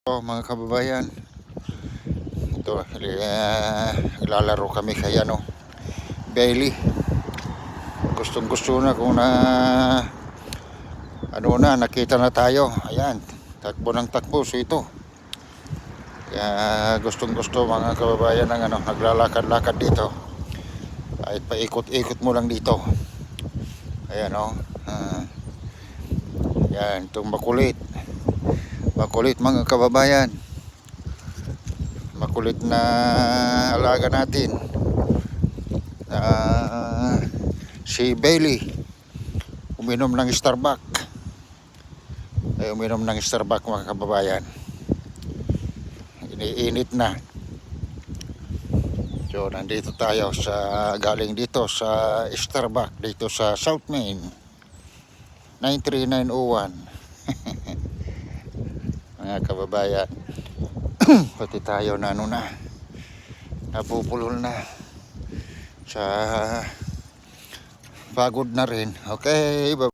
Mga kababayan, ito lalaro kami kay Bailey. Gustong gusto na kung nakita na tayo. Ayan, takbo ng takbo. So ito, kaya gustong gusto mga kababayan ng naglalakad-lakad dito. Kahit paikot-ikot mo lang dito. Ayan yan, itong makulit mga kababayan, makulit na alaga natin, si Bailey. Uminom ng Starbucks mga kababayan. Iniinit na. So nandito tayo galing dito sa Starbucks dito sa South Main 93901. Mga kababayan, pati tayo napupulol na sa pagod na rin. Okay, bye.